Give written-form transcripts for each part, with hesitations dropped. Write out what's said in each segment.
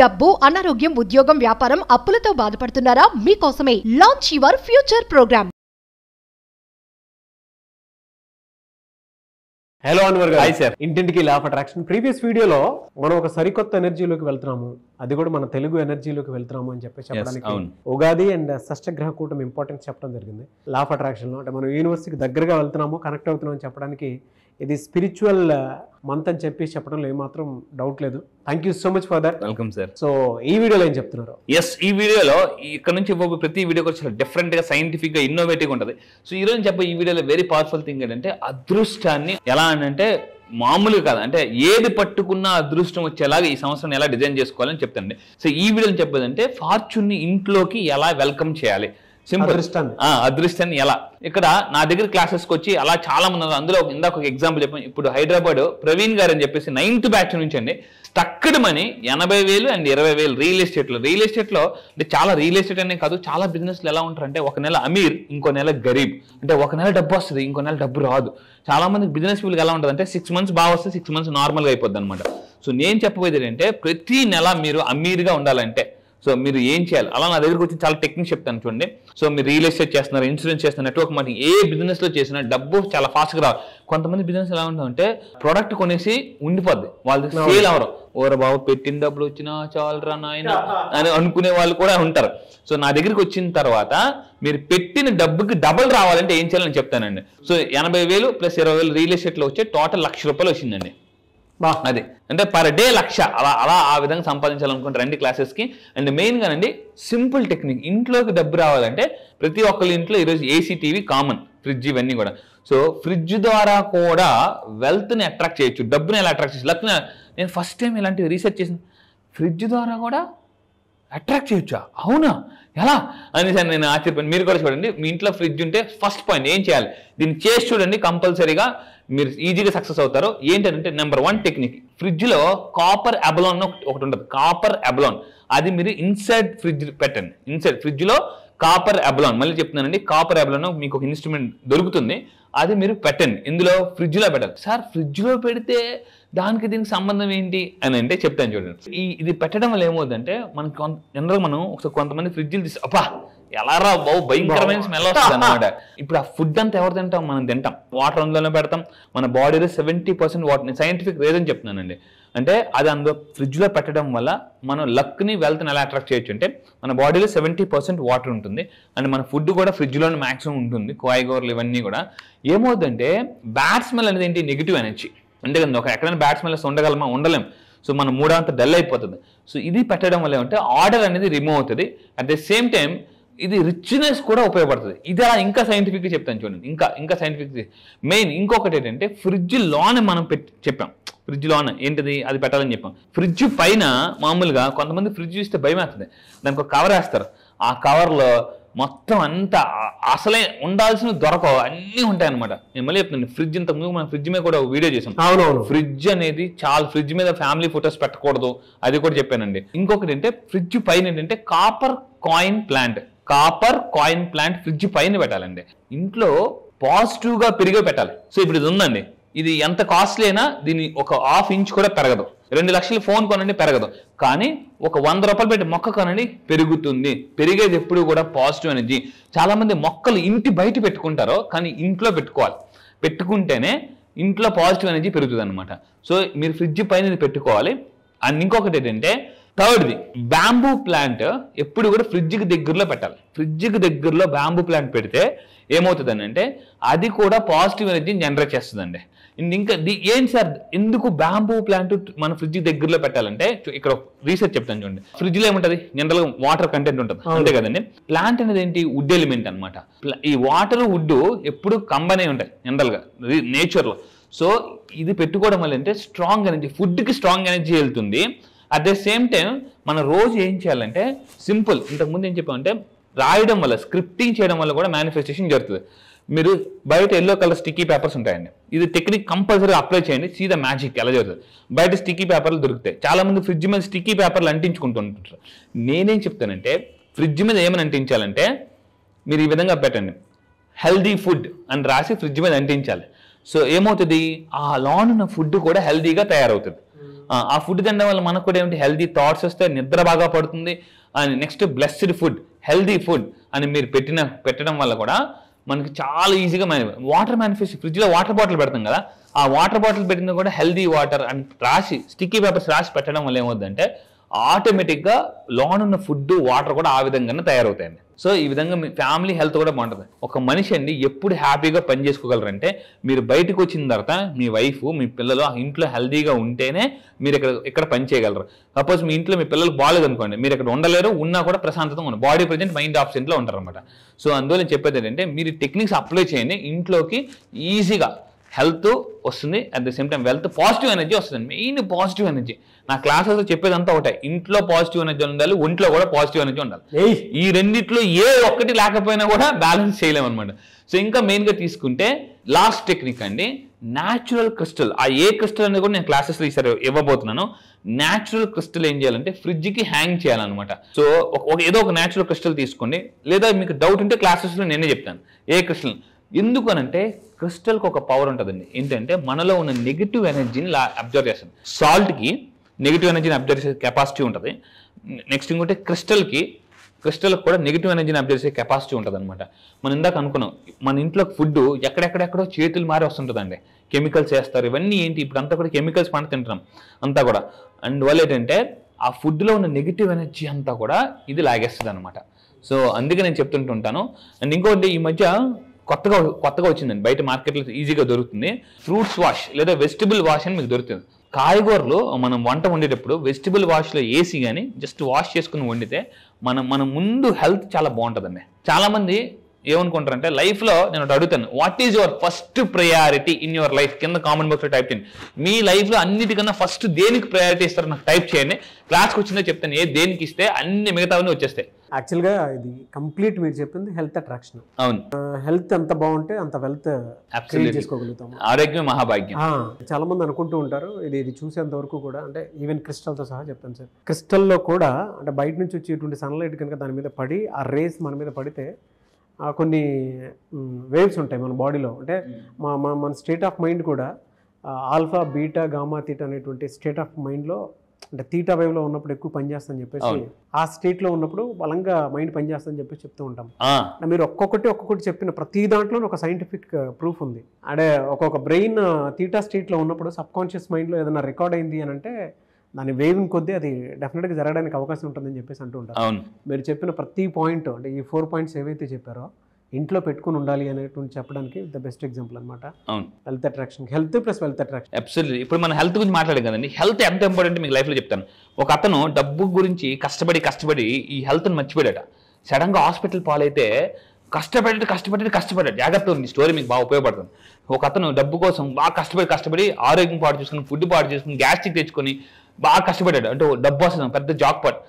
డబ్బు, అనారోగ్యం, ఉద్యోగం, వ్యాపారం, అప్పులతో బాధపడుతున్నారా? మీకోసమే launch your future program. Hello Anwar గారు. Hi sir. ఇంటింటికి లా ఆఫ్ అట్రాక్షన్ ప్రీవియస్ వీడియోలో మనం ఒక సరికొత్త ఎనర్జీలోకి వెళ్తున్నాము, అది కూడా మన తెలుగు ఎనర్జీలోకి వెళ్తున్నాము అని చెప్పడానికి ఉగాది అండ్ షష్టగ్రహ కూటమి ఇంపార్టెన్స్ చెప్పడం జరిగింది. లా ఆఫ్ అట్రాక్షన్ లో అంటే మనం యూనివర్సిటీకి దగ్గరగా వెళ్తున్నాము, కనెక్ట్ అవుతున్నాం అని చెప్పడానికి ఇది స్పిరిచువల్ మంత్ అని చెప్పడంలో ఏమాత్రం డౌట్ లేదు. Thank you so much for that. Welcome sir. So ఈ వీడియోలో ఏం చెప్తున్నారు? ఈ వీడియోలో ఇక్కడ నుంచి ప్రతి వీడియో కూడా చాలా డిఫరెంట్ గా, సైంటిఫిక్ గా, ఇన్నోవేటివ్ ఉంటుంది. సో ఈ రోజు ఈ వీడియోలో వెరీ పవర్ఫుల్ థింగ్ ఏంటంటే అదృష్టాన్ని ఎలా అంటే మామూలుగా కాదు, అంటే ఏది పట్టుకున్నా అదృష్టం వచ్చేలాగా ఈ సంవత్సరం ఎలా డిజైన్ చేసుకోవాలని చెప్తానండి. సో ఈ వీడియోలో చెప్పేదంటే ఫార్చ్యూన్ ని ఇంట్లోకి ఎలా వెల్కమ్ చేయాలి, సింపుల్. అదృష్టాన్ని ఎలా, ఇక్కడ నా దగ్గర క్లాసెస్కి వచ్చి అలా చాలా మంది ఉన్నారు. అందులో ఇందాక ఒక ఎగ్జాంపుల్ చెప్పాను. ఇప్పుడు హైదరాబాద్ ప్రవీణ్ గారు అని చెప్పేసి 9th బ్యాచ్ నుంచి అండి stucked money 80,000 and 20,000 real estate లో అంటే చాలా రియల్ ఎస్టేట్ అనే కాదు, చాలా బిజినెస్లు ఎలా ఉంటారంటే ఒక నెల అమీర్, ఇంకో నెల గరీబ్. అంటే ఒక నెల డబ్బు వస్తుంది, ఇంకో నెల డబ్బు రాదు. చాలా మంది బిజినెస్ పీపుల్కి ఎలా ఉంటుంది అంటే 6 months బాగా వస్తే 6 months నార్మల్గా అయిపోద్ది అనమాట. సో నేను చెప్పబోయేది ఏంటంటే ప్రతి నెల మీరు అమీర్గా ఉండాలంటే సో మీరు ఏం చేయాలి, అలా నా దగ్గరకు వచ్చి చాలా టెక్నిక్స్ చెప్తాను చూడండి. సో మీరు రియల్ ఎస్టేట్ చేస్తున్నారు, ఇన్సూరెన్స్ చేస్తున్నారు, నెట్వర్క్ మార్కెటింగ్, ఏ బిజినెస్ లో చేసినా డబ్బు చాలా ఫాస్ట్గా రావాలి. కొంతమంది బిజినెస్ ఎలా ఉంటామంటే ప్రోడక్ట్ కొనేసి ఉండిపోద్ది, వాళ్ళకి సేల్ అవరు. ఓర బాబు పెట్టిన డబ్బులు వచ్చినా చాలరా నాయన అని అనుకునే వాళ్ళు కూడా ఉంటారు. సో నా దగ్గరికి వచ్చిన తర్వాత మీరు పెట్టిన డబ్బుకి డబుల్ రావాలంటే ఏం చేయాలని చెప్తానండి. సో 80,000 + 20,000 రియల్ ఎస్టేట్ లో వచ్చే టోటల్ ₹1,00,000 వచ్చిందండి. అది అంటే పర్ డే 1,00,000 అలా ఆ విధంగా సంపాదించాలనుకుంటే రండి క్లాసెస్కి. అండ్ మెయిన్గా అండి సింపుల్ టెక్నిక్, ఇంట్లోకి డబ్బు రావాలంటే ప్రతి ఒక్కరి ఇంట్లో ఈరోజు ఏసీ, టీవీ కామన్, ఫ్రిడ్జ్ ఇవన్నీ కూడా. సో ఫ్రిడ్జ్ ద్వారా కూడా వెల్త్ని అట్రాక్ట్ చేయొచ్చు, డబ్బుని ఎలా అట్రాక్ట్ చేయొచ్చు. లక్న నేను ఫస్ట్ టైం ఇలాంటివి రీసెర్చ్ చేసిన, ఫ్రిడ్జ్ ద్వారా కూడా అట్రాక్ట్ చేయొచ్చా, అవునా, ఎలా అనేసి నేను ఆశ్చర్యపోయాను. మీరు కూడా చూడండి, మీ ఇంట్లో ఫ్రిడ్జ్ ఉంటే ఫస్ట్ పాయింట్ ఏం చేయాలి, దీన్ని చేసి చూడండి, కంపల్సరీగా మీరు ఈజీగా సక్సెస్ అవుతారు. ఏంటంటే నెంబర్ 1 టెక్నిక్, ఫ్రిడ్జ్లో కాపర్ అబలాన్ ఒకటి ఉంటుంది, కాపర్ అబలాన్. అది మీరు ఇన్సైడ్ ఫ్రిడ్జ్ పెట్టండి. ఇన్సైడ్ ఫ్రిడ్జ్లో కాపర్ అబలాన్, మళ్ళీ చెప్తున్నానండి, కాపర్ అబలాన్ మీకు ఒక ఇన్స్ట్రుమెంట్ దొరుకుతుంది, అది మీరు పెట్టండి. ఇందులో ఫ్రిడ్జ్లో పెట్టాలి. సార్ ఫ్రిడ్జ్లో పెడితే దానికి దీనికి సంబంధం ఏంటి అని అంటే చెప్తాను చూడండి. ఇది పెట్టడం వల్ల ఏమవుతుందంటే మనకి జనరల్గా మనం ఒకసారి కొంతమంది ఫ్రిడ్జ్లు తీసి అబ్బా ఎలా రా బాబు భయంకరమైన స్మెల్ వస్తుంది అనమాట. ఇప్పుడు ఆ ఫుడ్ అంతా ఎవరు తింటాం, మనం తింటాం, వాటర్ అందులోనే పెడతాం. మన బాడీలో 70% వాటర్, సైంటిఫిక్ రీజన్ చెప్తున్నానండి. అంటే అది అందులో ఫ్రిడ్జ్లో పెట్టడం వల్ల మనం లక్ని, వెల్త్ని ఎలా అట్రాక్ట్ చేయొచ్చు అంటే మన బాడీలో 70% వాటర్ ఉంటుంది. అండ్ మన ఫుడ్ కూడా ఫ్రిడ్జ్లోనే మ్యాక్సిమం ఉంటుంది, కాయగూరలు ఇవన్నీ కూడా. ఏమవుతుందంటే బ్యాడ్ స్మెల్ అనేది ఏంటి, నెగిటివ్ ఎనర్జీ. అంటే ఒక ఎక్కడైనా బ్యాడ్ స్మెల్ ఉండగలమా, ఉండలేం. సో మన మూడంతా డల్ అయిపోతుంది. సో ఇది పెట్టడం వల్ల ఏమంటే ఆర్డర్ అనేది రిమూవ్ అవుతుంది. అట్ ద సేమ్ టైం ఇది రిచ్నెస్ కూడా ఉపయోగపడుతుంది. ఇది అలా ఇంకా సైంటిఫిక్గా చెప్తాను చూడండి. ఇంకా సైంటిఫిక్ మెయిన్ ఇంకొకటి ఏంటంటే ఫ్రిడ్జ్ లోనే మనం చెప్పాం, ఫ్రిడ్జ్ లోన ఏంటిది అది పెట్టాలని చెప్పాం. ఫ్రిడ్జ్ పైన మామూలుగా కొంతమంది ఫ్రిడ్జ్ చూస్తే భయం వేస్తుంది, దానికి ఒక కవర్ వేస్తారు. ఆ కవర్లో మొత్తం అంతా అసలే ఉండాల్సిన దొరకవు, అన్నీ ఉంటాయి అనమాట. నేను మళ్ళీ చెప్తున్నాను, ఫ్రిడ్జ్ ఇంతకు ముందు మనం ఫ్రిడ్జ్ మీద కూడా వీడియో చేసాం. అవునవును, ఫ్రిడ్జ్ అనేది చాలా, ఫ్రిడ్జ్ మీద ఫ్యామిలీ ఫొటోస్ పెట్టకూడదు, అది కూడా చెప్పానండి. ఇంకొకటి ఏంటంటే ఫ్రిడ్జ్ పైన ఏంటంటే కాపర్ కాయిన్ ప్లాంట్ ఫ్రిడ్జ్ పైన పెట్టాలండి. ఇంట్లో పాజిటివ్గా పెరిగే పెట్టాలి. సో ఇప్పుడు ఇది ఉందండి, ఇది ఎంత కాస్ట్లీ అయినా దీన్ని ఒక ½ ఇంచ్ కూడా పెరగదు. 2 లక్షలు ఫోన్ కొనండి పెరగదు, కానీ ఒక ₹100 పెట్టి మొక్క కొనండి పెరుగుతుంది. పెరిగేది ఎప్పుడు కూడా పాజిటివ్ ఎనర్జీ. చాలా మంది మొక్కలు ఇంటి బయట పెట్టుకుంటారో, కానీ ఇంట్లో పెట్టుకుంటేనే ఇంట్లో పాజిటివ్ ఎనర్జీ పెరుగుతుంది అనమాట. సో మీరు ఫ్రిడ్జ్ పైన పెట్టుకోవాలి. అండ్ ఇంకొకటి ఏంటంటే థర్డ్ది, బ్యాంబూ ప్లాంట్ ఎప్పుడు కూడా ఫ్రిడ్జ్కి దగ్గరలో పెట్టాలి. ఫ్రిడ్జ్కి దగ్గరలో బ్యాంబూ ప్లాంట్ పెడితే ఏమవుతుందని అంటే అది కూడా పాజిటివ్ ఎనర్జీని జనరేట్ చేస్తుందండి. ఇంకా ఏంటి సార్ ఎందుకు బ్యాంబూ ప్లాంట్ మన ఫ్రిడ్జ్ దగ్గరలో పెట్టాలంటే ఇక్కడ రీసెర్చ్ చెప్తాను చూడండి. ఫ్రిడ్జ్లో ఏముంటుంది, జనరల్గా వాటర్ కంటెంట్ ఉంటుంది, అంతే కదండి. ప్లాంట్ అనేది ఏంటి, వుడ్ ఎలిమెంట్ అనమాట. ఈ వాటర్ వుడ్ ఎప్పుడు కంబైన్ అయి ఉంటాయి జనరల్గా నేచర్లో. సో ఇది పెట్టుకోవడం వల్ల అంటే స్ట్రాంగ్ ఎనర్జీ, ఫుడ్కి స్ట్రాంగ్ ఎనర్జీ వెళ్తుంది. అట్ ద సేమ్ టైం మనం రోజు ఏం చేయాలంటే సింపుల్, ఇంతకుముందు ఏం చెప్పామంటే రాయడం వల్ల, స్క్రిప్టింగ్ చేయడం వల్ల కూడా మేనిఫెస్టేషన్ జరుగుతుంది. మీరు బయట ఎల్లో కలర్ స్టిక్కీ పేపర్స్ ఉంటాయండి, ఇది టెక్నిక్ కంపల్సరీ అప్లై చేయండి, సీ ద మ్యాజిక్ ఎలా జరుగుతుంది. బయట స్టిక్కీ పేపర్లు దొరుకుతాయి, చాలా మంది ఫ్రిడ్జ్ మీద స్టిక్కీ పేపర్లు అంటించుకుంటుంటారు. నేనేం చెప్తానంటే ఫ్రిడ్జ్ మీద ఏమని అంటించాలంటే మీరు ఈ విధంగా పెట్టండి, హెల్దీ ఫుడ్ అని రాసి ఫ్రిడ్జ్ మీద అంటించాలి. సో ఏమవుతుంది, ఆ లోన్ ఉన్న ఫుడ్ కూడా హెల్దీగా తయారవుతుంది. ఆ ఫుడ్ తినడం వల్ల మనకు కూడా ఏమిటి హెల్దీ థాట్స్ వస్తాయి, నిద్ర బాగా పడుతుంది. And next blessed food, healthy food అని మీరు పెట్టడం వల్ల కూడా మనకి చాలా ఈజీగా వాటర్ మేనిఫెస్ట్. ఫ్రిడ్జ్లో వాటర్ బాటిల్ పెడతాం కదా, ఆ వాటర్ బాటిల్ పెట్టిన కూడా హెల్దీ వాటర్ అని రాసి స్టిక్కీ పేపర్స్ రాసి పెట్టడం వల్ల ఏమవుతుందంటే ఆటోమేటిక్గా లోనున్న ఫుడ్ వాటర్ కూడా ఆ విధంగానే తయారవుతాయండి. సో ఈ విధంగా మీ ఫ్యామిలీ హెల్త్ కూడా బాగుంటుంది. ఒక మనిషి అండి ఎప్పుడు హ్యాపీగా పని చేసుకోగలరంటే మీరు బయటకు వచ్చిన తర్వాత మీ వైఫ్ మీ పిల్లలు ఇంట్లో హెల్తీగా ఉంటేనే మీరు ఇక్కడ పని చేయగలరు. సపోజ్ మీ ఇంట్లో మీ పిల్లలకు బాగాలేదు అనుకోండి, మీరు ఇక్కడ ఉండలేరు, ఉన్నా కూడా ప్రశాంతంగా ఉండరు, బాడీ ప్రజెంట్ మైండ్ ఆబ్సెంట్లో ఉంటారు అనమాట. సో అందువల్ల చెప్పేది ఏంటంటే మీరు టెక్నిక్స్ అప్లై చేయండి, ఇంట్లోకి ఈజీగా హెల్త్ వస్తుంది, at the same time wealth, positive energy వస్తుంది. Main positive energy. నా క్లాసెస్లో చెప్పేదంతా ఒకటే, ఇంట్లో పాజిటివ్ ఎనర్జీ ఉండాలి, ఒంట్లో కూడా పాజిటివ్ ఎనర్జీ ఉండాలి. ఈ రెండిట్లో ఏ ఒక్కటి లేకపోయినా కూడా బ్యాలెన్స్ చేయలేము అనమాట. సో ఇంకా మెయిన్గా తీసుకుంటే లాస్ట్ టెక్నిక్ అండి, న్యాచురల్ క్రిస్టల్. ఆ ఏ క్రిస్టల్ అనేది కూడా నేను క్లాసెస్లో ఈసారి ఇవ్వబోతున్నాను. న్యాచురల్ క్రిస్టల్ ఏం చేయాలంటే ఫ్రిడ్జ్కి హ్యాంగ్ చేయాలన్నమాట. సో ఏదో ఒక న్యాచురల్ క్రిస్టల్ తీసుకోండి, లేదా మీకు డౌట్ ఉంటే క్లాసెస్లో నేనే చెప్తాను ఏ క్రిస్టల్. ఎందుకు అనంటే క్రిస్టల్కి ఒక పవర్ ఉంటుందండి, ఏంటంటే మనలో ఉన్న నెగిటివ్ ఎనర్జీని అబ్జర్వ్ చేస్తుంది. సాల్ట్కి నెగిటివ్ ఎనర్జీని అబ్జర్వ్ చేసే కెపాసిటీ ఉంటుంది. నెక్స్ట్ ఇంకోటి క్రిస్టల్కి కూడా నెగిటివ్ ఎనర్జీని అబ్జర్వ్ చేసే కెపాసిటీ ఉంటుంది అనమాట. మనం ఇందాక అనుకున్నాం, మన ఇంట్లో ఫుడ్ ఎక్కడెక్కడెక్కడో చేతులు మారి వస్తుంటుందండి, కెమికల్స్ వేస్తారు. ఇవన్నీ ఏంటి ఇప్పుడు అంతా కూడా కెమికల్స్ పంట తింటున్నాం అంతా కూడా. అందువల్ల ఏంటంటే ఆ ఫుడ్లో ఉన్న నెగిటివ్ ఎనర్జీ అంతా కూడా ఇది లాగేస్తుంది అనమాట. సో అందుకే నేను చెప్తుంటుంటాను. అండ్ ఇంకోటి ఈ మధ్య కొత్తగా వచ్చిందండి, బయట మార్కెట్లో ఈజీగా దొరుకుతుంది, ఫ్రూట్స్ వాష్ లేదా వెజిటబుల్ వాష్ అని మీకు దొరుకుతుంది. కాయగూరలు మనం వంట వండేటప్పుడు వెజిటబుల్ వాష్లో వేసి కానీ జస్ట్ వాష్ చేసుకుని వండితే మన ముందు హెల్త్ చాలా బాగుంటుందండి. చాలామంది ఏమనుకుంటారంటే లైఫ్లో నేను అడుగుతాను, what is your first priority in your life? కింద కామెంట్ బాక్స్లో టైప్ చేయండి. మీ లైఫ్లో అన్నిటికన్నా ఫస్ట్ దేనికి ప్రయారిటీ ఇస్తారో నాకు టైప్ చేయండి. క్లాస్కి వచ్చిందో చెప్తాను, దేనికి ఇస్తే అన్ని మిగతావన్నీ వచ్చేస్తాయి. యాక్చువల్గా ఇది కంప్లీట్ మీరు చెప్పింది హెల్త్ అట్రాక్షన్. అవును, హెల్త్ ఎంత బాగుంటే అంత వెల్త్ చేసుకోగలుగుతాం. ఆరోగ్యం మహాభాగ్యం. చాలా మంది అనుకుంటూ ఉంటారు, ఇది చూసేంత వరకు కూడా, అంటే ఈవెన్ క్రిస్టల్తో సహా చెప్తాను సార్, క్రిస్టల్లో కూడా అంటే బయట నుంచి వచ్చేటువంటి సన్లైట్ కనుక దాని మీద పడి ఆ రేస్ మన మీద పడితే కొన్ని వేవ్స్ ఉంటాయి మన బాడీలో. అంటే మన స్టేట్ ఆఫ్ మైండ్ కూడా ఆల్ఫా బీటా గామా తీటా అనేటువంటి స్టేట్ ఆఫ్ మైండ్లో, అంటే తీటా వేవ్లో ఉన్నప్పుడు ఎక్కువ పనిచేస్తుందని చెప్పేసి, ఆ స్టేట్లో ఉన్నప్పుడు బలంగా మైండ్ పనిచేస్తుందని చెప్పేసి చెప్తూ ఉంటాం. మీరు ఒక్కొక్కటి చెప్పిన ప్రతి దాంట్లో ఒక సైంటిఫిక్ ప్రూఫ్ ఉంది. అంటే ఒక్కొక్క బ్రెయిన్ తీటా స్టేట్లో ఉన్నప్పుడు సబ్ కాన్షియస్ మైండ్లో ఏదైనా రికార్డ్ అయింది అని అంటే దాని వేవింగ్ కొద్దీ అది డెఫినెట్గా జరగడానికి అవకాశం ఉంటుందని చెప్పేసి అంటూ ఉంటారు. మీరు చెప్పిన ప్రతి పాయింట్, అంటే ఈ 4 పాయింట్స్ ఏవైతే చెప్పారో ఇంట్లో పెట్టుకుని ఉండాలి అనేటువంటి చెప్పడానికి ద బెస్ట్ ఎగ్జాంపుల్ అనమాట. Health attraction, health plus wealth attraction. Absolutely. ఇప్పుడు మన హెల్త్ గురించి మాట్లాడాం కదండి, హెల్త్ ఎంత ఇంపార్టెంట్ మీకు లైఫ్లో చెప్తాను. ఒక అతను డబ్బు గురించి కష్టపడి ఈ హెల్త్ని మర్చిపోయాడట. సడన్గా హాస్పిటల్ పాలైతే కష్టపడ్డాడు. జాగ్రత్త ఉంది, స్టోరీ మీకు బాగా ఉపయోగపడుతుంది. ఒక అతను డబ్బు కోసం బాగా కష్టపడి ఆరోగ్యం పాడు చేసుకుని, ఫుడ్ పాడు చేసుకుని, గ్యాస్ట్రిక్ తెచ్చుకొని బాగా కష్టపడ్డాడు. అంటే డబ్బు వస్తుంది, పెద్ద జాక్ పాట్.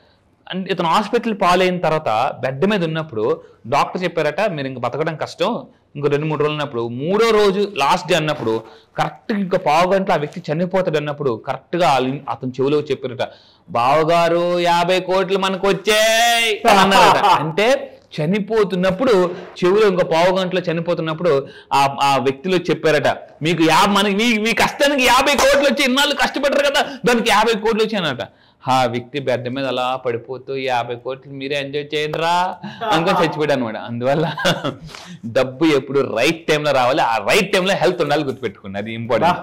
అండ్ ఇతను హాస్పిటల్ పాలైన తర్వాత బెడ్ మీద ఉన్నప్పుడు డాక్టర్ చెప్పారట, మీరు ఇంక బతకడం కష్టం, ఇంకో 2-3 రోజులు అన్నప్పుడు, 3వ రోజు లాస్ట్ డే అన్నప్పుడు కరెక్ట్గా ఇంకో పావు గంటలో ఆ వ్యక్తి చనిపోతాడు అన్నప్పుడు కరెక్ట్గా అతను చెవిలో చెప్పారట, బావగారు 50 కోట్లు మనకు వచ్చాయి అన్నారట. అంటే చనిపోతున్నప్పుడు చెవులో ఇంకో పావు గంటలో చనిపోతున్నప్పుడు ఆ వ్యక్తిలో చెప్పారట, మీకు మీ కష్టానికి 50 కోట్లు వచ్చి ఇన్నాళ్ళు కష్టపడ్డారు కదా, దానికి 50 కోట్లు వచ్చాయనట. ఆ వ్యక్తి బెడ్ మీద అలా పడిపోతూ 50 కోట్లు మీరే ఎంజాయ్ చేయండి రా అనుకొని చచ్చిపోయాడు అనమాట. అందువల్ల డబ్బు ఎప్పుడు రైట్ టైంలో రావాలి, ఆ రైట్ టైంలో హెల్త్ ఉండాలి, గుర్తుపెట్టుకోండి, అది ఇంపార్టెంట్.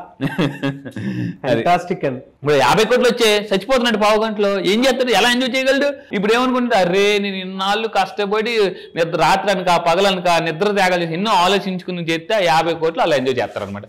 ఇప్పుడు 50 కోట్లు వచ్చే చచ్చిపోతున్నాడు పావు గంటలో, ఏం చేస్తాడు, ఎలా ఎంజాయ్ చేయగలడు? ఇప్పుడు ఏమనుకుంటా, అరే నేను ఇన్నాళ్ళు కష్టపడి రాత్రి అనక పగలనక నిద్ర త్యాగాలు చేసి ఎన్నో ఆలోచించుకుని చేస్తే 50 కోట్లు అలా ఎంజాయ్ చేస్తారు అనమాట.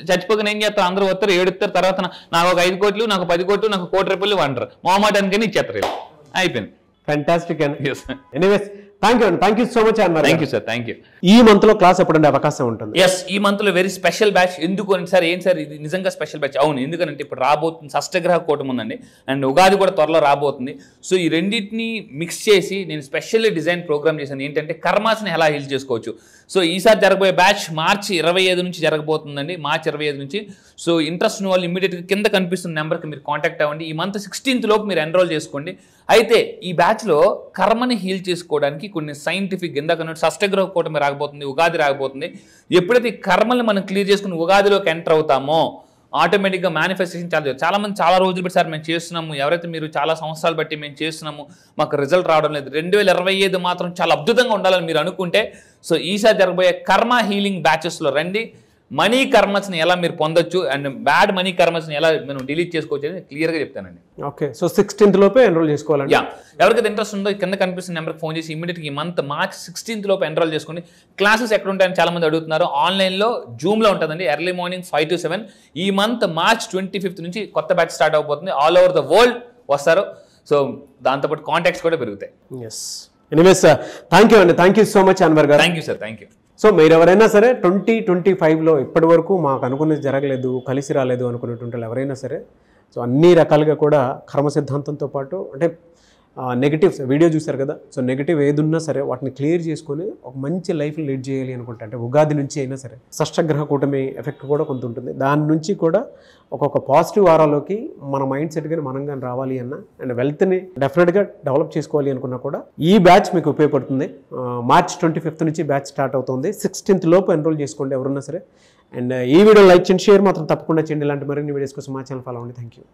చచ్చిపోక ఏం చేస్తారు, అందరూ వస్తారు, ఏడుస్తారు, తర్వాత నాకు ఒక 5 కోట్లు, నాకు 10 కోట్లు, నాకు 1 కోటి రూపాయలు అంటారు, మొహమాటానికని ఇచ్చేస్తారు, అయిపోయింది. ఫ్యాంటాస్టిక్ అండి. Anyways thank you so much అన్నారు. Thank you sir, thank you. ఈ మంత్ లో క్లాస్ ఎప్పుడంటే అవకాశం ఉంటుంది? ఎస్, ఈ మంత్ లో వెరీ స్పెషల్ బ్యాచ్. ఎందుకు అని సార్, ఏం సార్ ఇది నిజంగా స్పెషల్ బ్యాచ్? అవును, ఎందుకంటే ఇప్పుడు రాబోతుంది షష్టగ్రహ కూటమి ఉందండి, అండ్ ఉగాది కూడా త్వరలో రాబోతుంది. సో ఈ రెండింటిని మిక్స్ చేసి నేను స్పెషల్లీ డిజైన్ ప్రోగ్రామ్ చేశాను, ఏంటంటే కర్మాస్ని ఎలా హీల్ చేసుకోవచ్చు. సో ఈసారి జరగబోయే బ్యాచ్ మార్చి 25 నుంచి జరగబోతుందండి, మార్చి 25 నుంచి. సో ఇంట్రెస్ట్ ఉన్న వాళ్ళు ఇమీడియట్గా కింద కనిపిస్తున్న నెంబర్కి మీరు కాంటాక్ట్ అవ్వండి. ఈ మంత్ 16th లోపు మీరు ఎన్రోల్ చేసుకోండి. అయితే ఈ బ్యాచ్లో కర్మని హీల్ చేసుకోవడానికి కొన్ని సైంటిఫిక్, ఇందాక షష్టగ్రహ కూటమి రాకపోతుంది, ఉగాది రాకపోతుంది. ఎప్పుడైతే ఈ కర్మల్ని మనం క్లియర్ చేసుకుని ఉగాదిలోకి ఎంటర్ అవుతామో ఆటోమేటిక్గా మేనిఫెస్టేషన్ చాలా మంది చాలా రోజులు బట్టి సార్ మేము చేస్తున్నాము, ఎవరైతే మీరు చాలా సంవత్సరాలు బట్టి మేము చేస్తున్నాము మాకు రిజల్ట్ రావడం లేదు, 2025 మాత్రం చాలా అద్భుతంగా ఉండాలని మీరు అనుకుంటే సో ఈసారి జరగబోయే కర్మ హీలింగ్ బ్యాచెస్లో రండి. మనీ కర్మస్ని ఎలా మీరు పొందొచ్చు అండ్ బ్యాడ్ మనీ కర్మస్ని ఎలా మనం డిలీట్ చేసుకోవచ్చు అని క్లియర్గా చెప్తానండి. ఓకే, సో 16th లోపే ఎన్రోల్ చేసుకోవాలండి. యా, ఎవరికైతే ఇంట్రెస్ట్ ఉందో కింద కనిపిస్తున్న నెంబర్కి ఫోన్ చేసి ఇమీడియట్గా ఈ మంత్ మార్చ్ 16th లోపు ఎన్రోల్ చేసుకోండి. క్లాసెస్ ఎక్కడ ఉంటాయని చాలా మంది అడుగుతున్నారు. ఆన్లైన్లో జూమ్లో ఉంటుందండి, ఎర్లీ మార్నింగ్ 5 to 7. ఈ మంత్ మార్చ్ 25th నుంచి కొత్త బ్యాచ్ స్టార్ట్ అవబోతుంది. ఆల్ ఓవర్ ద వరల్డ్ వస్తారు. సో దాంతోపాటు కాంటాక్ట్స్ కూడా పెరుగుతాయి. ఎస్, ఎనీవేస్ థ్యాంక్ యూ అండి, thank you so much Anwar గారు. Thank you sir, thank you. So మీరు ఎవరైనా సరే 2025లో ఇప్పటి వరకు మాకు అనుకున్నది జరగలేదు, కలిసి రాలేదు అనుకునేటువంటి ఎవరైనా సరే సో అన్ని రకాలుగా కూడా కర్మ సిద్ధాంతంతో పాటు అంటే నెగిటివ్స్ వీడియో చూశారు కదా, సో నెగిటివ్ ఏది ఉన్నా సరే వాటిని క్లియర్ చేసుకొని ఒక మంచి లైఫ్ని లీడ్ చేయాలి అనుకుంటే అంటే ఉగాది నుంచి అయినా సరే షష్టగ్రహ కూటమి ఎఫెక్ట్ కూడా కొంత ఉంటుంది. దాని నుంచి కూడా ఒక్కొక్క పాజిటివ్ వారాలోకి మన మైండ్ సెట్ కానీ మనం కానీ రావాలి అన్న అండ్ వెల్త్ని డెఫినెట్గా డెవలప్ చేసుకోవాలి అనుకున్నా కూడా ఈ బ్యాచ్ మీకు ఉపయోగపడుతుంది. మార్చ్ 25th నుంచి బ్యాచ్ స్టార్ట్ అవుతుంది. 16th లోపు ఎన్రోల్ చేసుకోండి ఎవరున్నా సరే. అండ్ ఈ వీడియో లైక్ చేయండి, షేర్ మాత్రం తప్పకుండా చేయండి. ఇలాంటి మరిన్ని వీడియోస్ కోసం మా ఛానల్ ఫాలో అవ్వండి. Thank you.